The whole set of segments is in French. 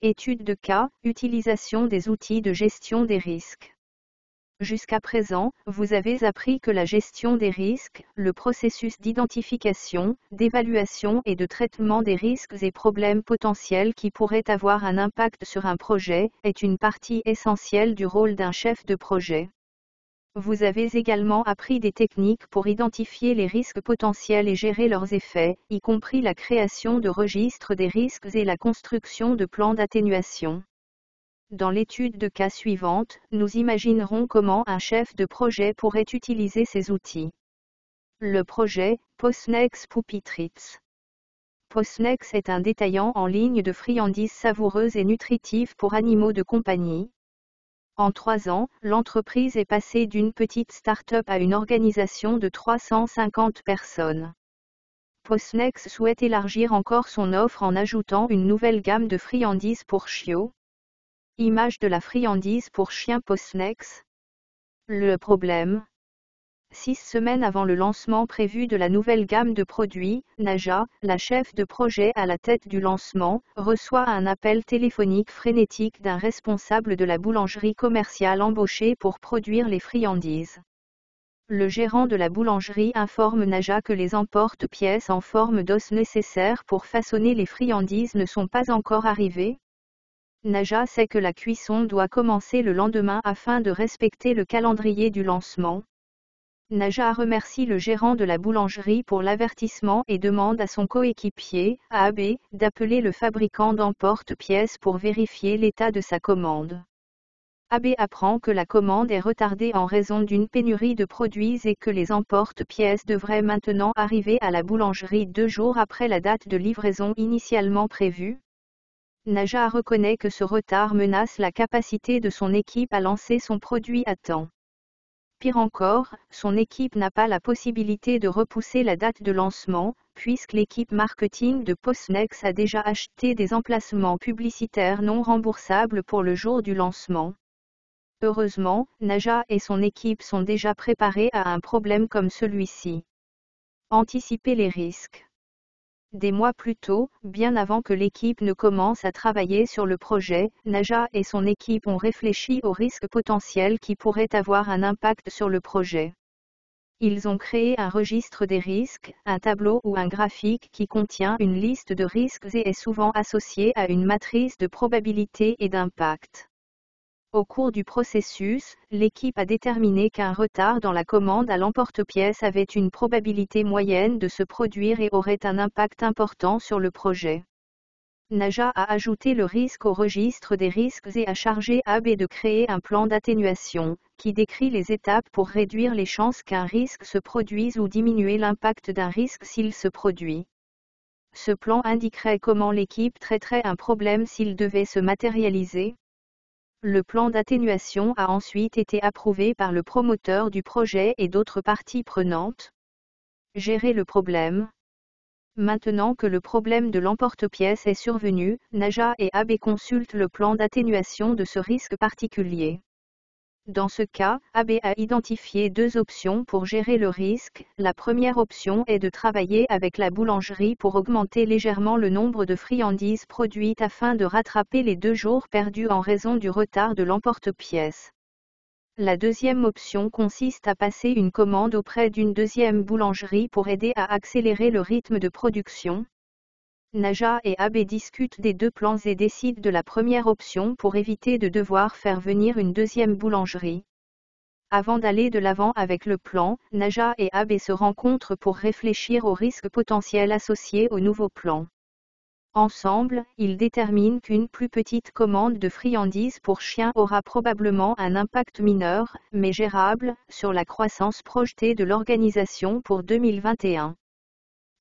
Étude de cas, utilisation des outils de gestion des risques. Jusqu'à présent, vous avez appris que la gestion des risques, le processus d'identification, d'évaluation et de traitement des risques et problèmes potentiels qui pourraient avoir un impact sur un projet, est une partie essentielle du rôle d'un chef de projet. Vous avez également appris des techniques pour identifier les risques potentiels et gérer leurs effets, y compris la création de registres des risques et la construction de plans d'atténuation. Dans l'étude de cas suivante, nous imaginerons comment un chef de projet pourrait utiliser ces outils. Le projet, Postnex Pupitrix. Postnex est un détaillant en ligne de friandises savoureuses et nutritives pour animaux de compagnie. En 3 ans, l'entreprise est passée d'une petite start-up à une organisation de 350 personnes. Postnex souhaite élargir encore son offre en ajoutant une nouvelle gamme de friandises pour chiots. Image de la friandise pour chien Postnex. Le problème. 6 semaines avant le lancement prévu de la nouvelle gamme de produits, Naja, la chef de projet à la tête du lancement, reçoit un appel téléphonique frénétique d'un responsable de la boulangerie commerciale embauché pour produire les friandises. Le gérant de la boulangerie informe Naja que les emporte-pièces en forme d'os nécessaires pour façonner les friandises ne sont pas encore arrivées. Naja sait que la cuisson doit commencer le lendemain afin de respecter le calendrier du lancement. Naja remercie le gérant de la boulangerie pour l'avertissement et demande à son coéquipier, AB, d'appeler le fabricant d'emporte-pièces pour vérifier l'état de sa commande. AB apprend que la commande est retardée en raison d'une pénurie de produits et que les emporte-pièces devraient maintenant arriver à la boulangerie 2 jours après la date de livraison initialement prévue. Naja reconnaît que ce retard menace la capacité de son équipe à lancer son produit à temps. Pire encore, son équipe n'a pas la possibilité de repousser la date de lancement, puisque l'équipe marketing de Postnex a déjà acheté des emplacements publicitaires non remboursables pour le jour du lancement. Heureusement, Naja et son équipe sont déjà préparés à un problème comme celui-ci. Anticiper les risques. Des mois plus tôt, bien avant que l'équipe ne commence à travailler sur le projet, Naja et son équipe ont réfléchi aux risques potentiels qui pourraient avoir un impact sur le projet. Ils ont créé un registre des risques, un tableau ou un graphique qui contient une liste de risques et est souvent associé à une matrice de probabilité et d'impact. Au cours du processus, l'équipe a déterminé qu'un retard dans la commande à l'emporte-pièce avait une probabilité moyenne de se produire et aurait un impact important sur le projet. Naja a ajouté le risque au registre des risques et a chargé AB de créer un plan d'atténuation, qui décrit les étapes pour réduire les chances qu'un risque se produise ou diminuer l'impact d'un risque s'il se produit. Ce plan indiquerait comment l'équipe traiterait un problème s'il devait se matérialiser. Le plan d'atténuation a ensuite été approuvé par le promoteur du projet et d'autres parties prenantes. Gérer le problème. Maintenant que le problème de l'emporte-pièce est survenu, Naja et AB consultent le plan d'atténuation de ce risque particulier. Dans ce cas, AB a identifié 2 options pour gérer le risque. La première option est de travailler avec la boulangerie pour augmenter légèrement le nombre de friandises produites afin de rattraper les 2 jours perdus en raison du retard de l'emporte-pièce. La deuxième option consiste à passer une commande auprès d'une deuxième boulangerie pour aider à accélérer le rythme de production. Naja et AB discutent des 2 plans et décident de la première option pour éviter de devoir faire venir une deuxième boulangerie. Avant d'aller de l'avant avec le plan, Naja et AB se rencontrent pour réfléchir aux risques potentiels associés au nouveau plan. Ensemble, ils déterminent qu'une plus petite commande de friandises pour chiens aura probablement un impact mineur, mais gérable, sur la croissance projetée de l'organisation pour 2021.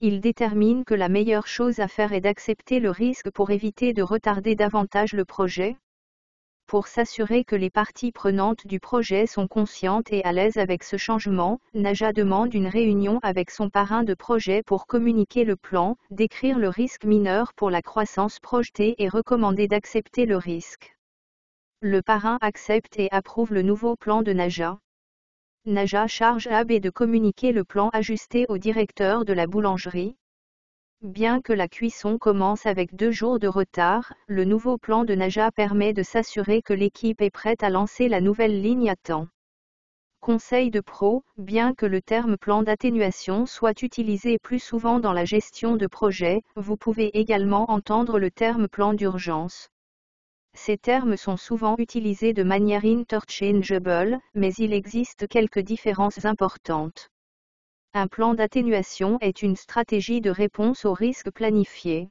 Il détermine que la meilleure chose à faire est d'accepter le risque pour éviter de retarder davantage le projet. Pour s'assurer que les parties prenantes du projet sont conscientes et à l'aise avec ce changement, Naja demande une réunion avec son parrain de projet pour communiquer le plan, décrire le risque mineur pour la croissance projetée et recommander d'accepter le risque. Le parrain accepte et approuve le nouveau plan de Naja. Naja charge AB de communiquer le plan ajusté au directeur de la boulangerie. Bien que la cuisson commence avec 2 jours de retard, le nouveau plan de Naja permet de s'assurer que l'équipe est prête à lancer la nouvelle ligne à temps. Conseil de pro, bien que le terme plan d'atténuation soit utilisé plus souvent dans la gestion de projet, vous pouvez également entendre le terme plan d'urgence. Ces termes sont souvent utilisés de manière interchangeable, mais il existe quelques différences importantes. Un plan d'atténuation est une stratégie de réponse aux risques planifiés.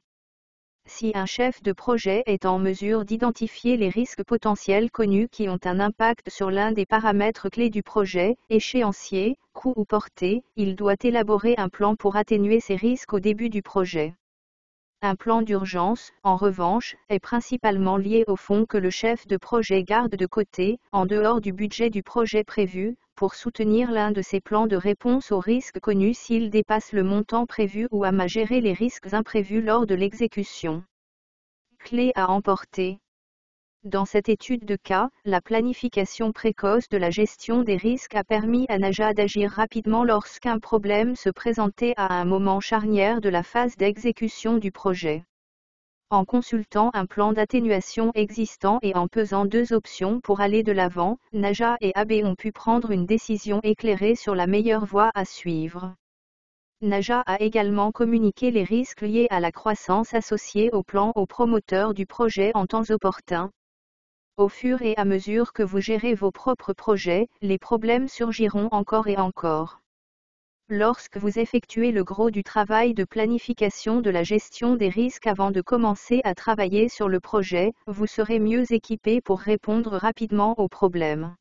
Si un chef de projet est en mesure d'identifier les risques potentiels connus qui ont un impact sur l'un des paramètres clés du projet, échéancier, coût ou portée, il doit élaborer un plan pour atténuer ces risques au début du projet. Un plan d'urgence, en revanche, est principalement lié au fonds que le chef de projet garde de côté, en dehors du budget du projet prévu, pour soutenir l'un de ses plans de réponse aux risques connus s'il dépasse le montant prévu ou à gérer les risques imprévus lors de l'exécution. Clé à emporter. Dans cette étude de cas, la planification précoce de la gestion des risques a permis à Naja d'agir rapidement lorsqu'un problème se présentait à un moment charnière de la phase d'exécution du projet. En consultant un plan d'atténuation existant et en pesant 2 options pour aller de l'avant, Naja et AB ont pu prendre une décision éclairée sur la meilleure voie à suivre. Naja a également communiqué les risques liés à la croissance associés au plan aux promoteurs du projet en temps opportun. Au fur et à mesure que vous gérez vos propres projets, les problèmes surgiront encore et encore. Lorsque vous effectuez le gros du travail de planification de la gestion des risques avant de commencer à travailler sur le projet, vous serez mieux équipé pour répondre rapidement aux problèmes.